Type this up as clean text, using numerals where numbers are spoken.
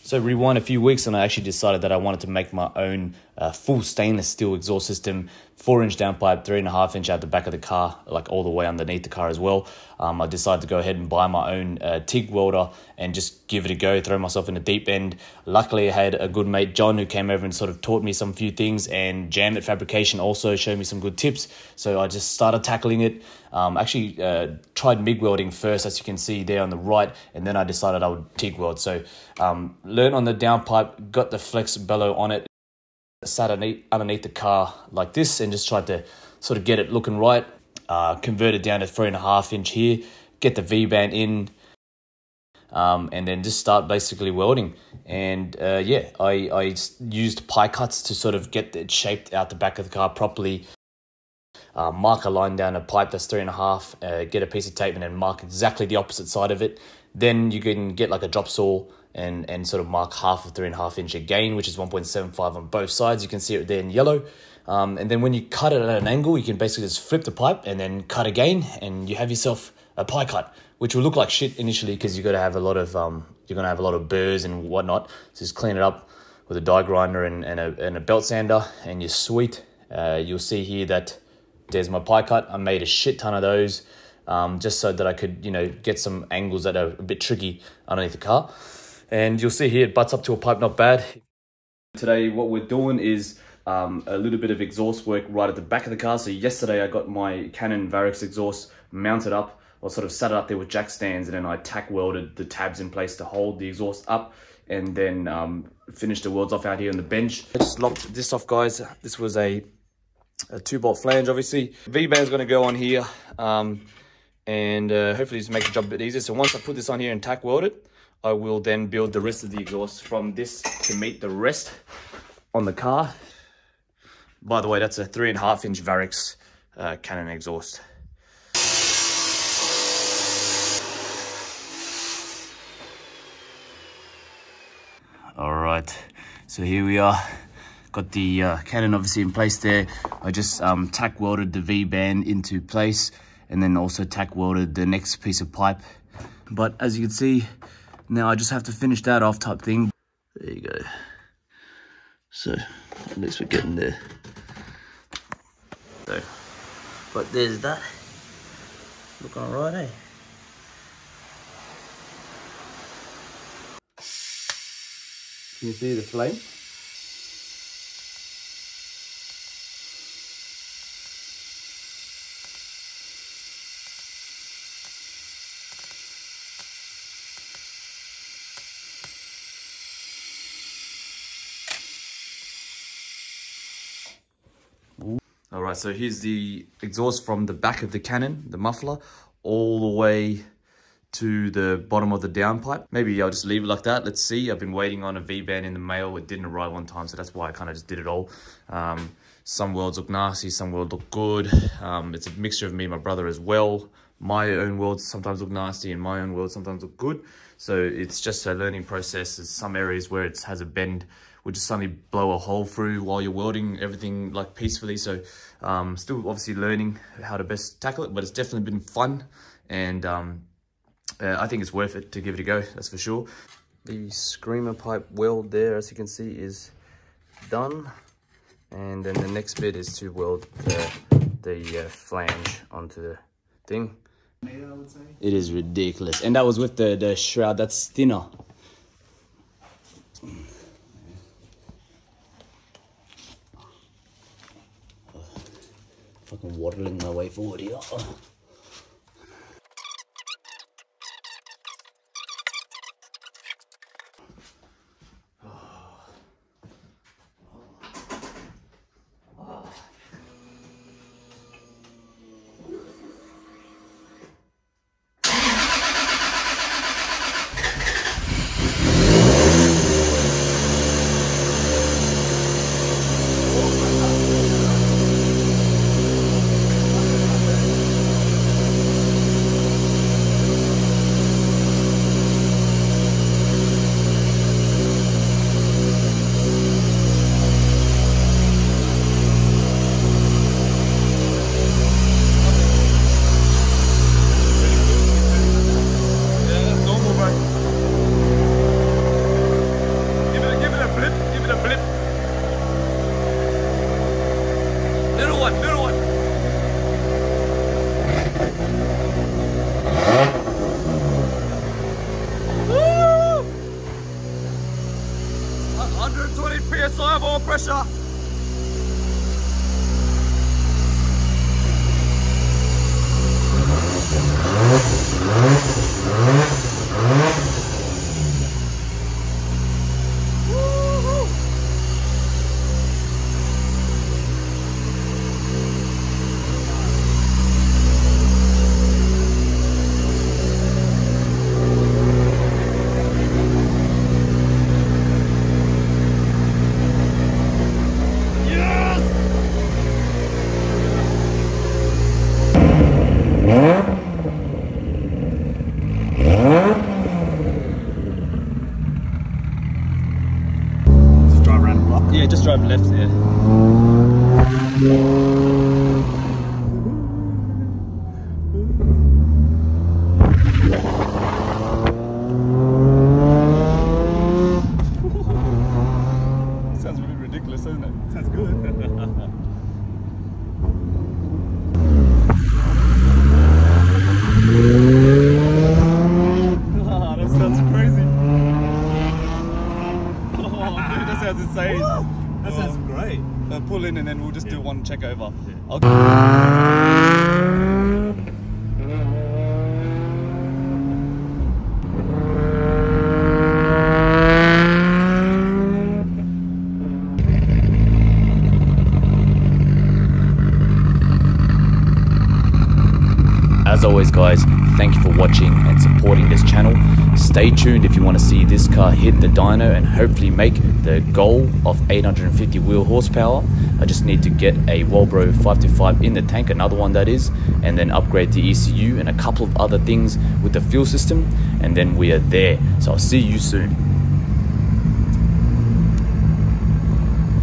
So rewind a few weeks and I actually decided that I wanted to make my own full stainless steel exhaust system, 4-inch downpipe, 3.5-inch out the back of the car, like all the way underneath the car as well. I decided to go ahead and buy my own TIG welder and just give it a go, throw myself in the deep end. Luckily I had a good mate, John, who came over and sort of taught me some few things, and Jam at Fabrication also showed me some good tips. So I just started tackling it. Actually tried MIG welding first, as you can see there on the right, and then I decided I would TIG weld. So learned on the downpipe, got the flex bellow on it, sat underneath the car like this, and just tried to sort of get it looking right. Converted down to 3.5-inch here, get the V-band in, and then just start basically welding. And yeah, I used pie cuts to sort of get it shaped out the back of the car properly. Mark a line down a pipe that's 3.5, get a piece of tape and then mark exactly the opposite side of it. Then you can get like a drop saw and sort of mark half of 3.5-inch again, which is 1.75 on both sides. You can see it there in yellow. And then when you cut it at an angle, you can basically just flip the pipe and then cut again, and you have yourself a pie cut, which will look like shit initially because you're gonna have a lot of burrs and whatnot. So just clean it up with a die grinder and a belt sander, and you're sweet. You'll see here that there's my pie cut. I made a shit ton of those just so that I could, you know, get some angles that are a bit tricky underneath the car. And you'll see here it butts up to a pipe, not bad. Today what we're doing is a little bit of exhaust work right at the back of the car. So yesterday I got my Canon Varex exhaust mounted up, or sort of sat it up there with jack stands, and then I tack welded the tabs in place to hold the exhaust up, and then finished the welds off out here on the bench. I just locked this off, guys. This was a 2-bolt flange, obviously. V-band's gonna go on here, and hopefully just make the job a bit easier. So once I put this on here and tack weld it, I will then build the rest of the exhaust from this to meet the rest on the car. By the way, that's a 3.5-inch Varex Canon exhaust. All right, so here we are. Got the Canon obviously in place there. I just tack welded the V-band into place, and then also tack welded the next piece of pipe. But as you can see, now I just have to finish that off type thing. There you go. So at least we're getting there. So, but there's that. Looking alright, eh? Can you see the flame? All right, so here's the exhaust from the back of the Canon, the muffler, all the way to the bottom of the downpipe. Maybe I'll just leave it like that. Let's see. I've been waiting on a V-band in the mail. It didn't arrive on time, so that's why I kind of just did it all. Some welds look nasty, some welds look good. It's a mixture of me and my brother as well. My own welds sometimes look nasty and my own welds sometimes look good. So it's just a learning process. There's some areas where it has a bend, would just suddenly blow a hole through while you're welding everything like peacefully. So still obviously learning how to best tackle it, but it's definitely been fun, and I think it's worth it to give it a go, that's for sure. The screamer pipe weld there, as you can see, is done, and then the next bit is to weld the flange onto the thing. It is ridiculous, and that was with the shroud that's thinner. Fucking waddling my way forward here. pressure. Yeah, just drive left there. Sounds really ridiculous, doesn't it? Sounds good. That sounds crazy. Oh, dude, that sounds insane. That sounds great. Pull in and then we'll just do one check over. As always guys, thank you for watching and supporting this channel. Stay tuned if you want to see this car hit the dyno and hopefully make the goal of 850 wheel horsepower. I just need to get a Walbro 525 in the tank, another one that is, and then upgrade the ECU and a couple of other things with the fuel system, and then we are there. So I'll see you soon.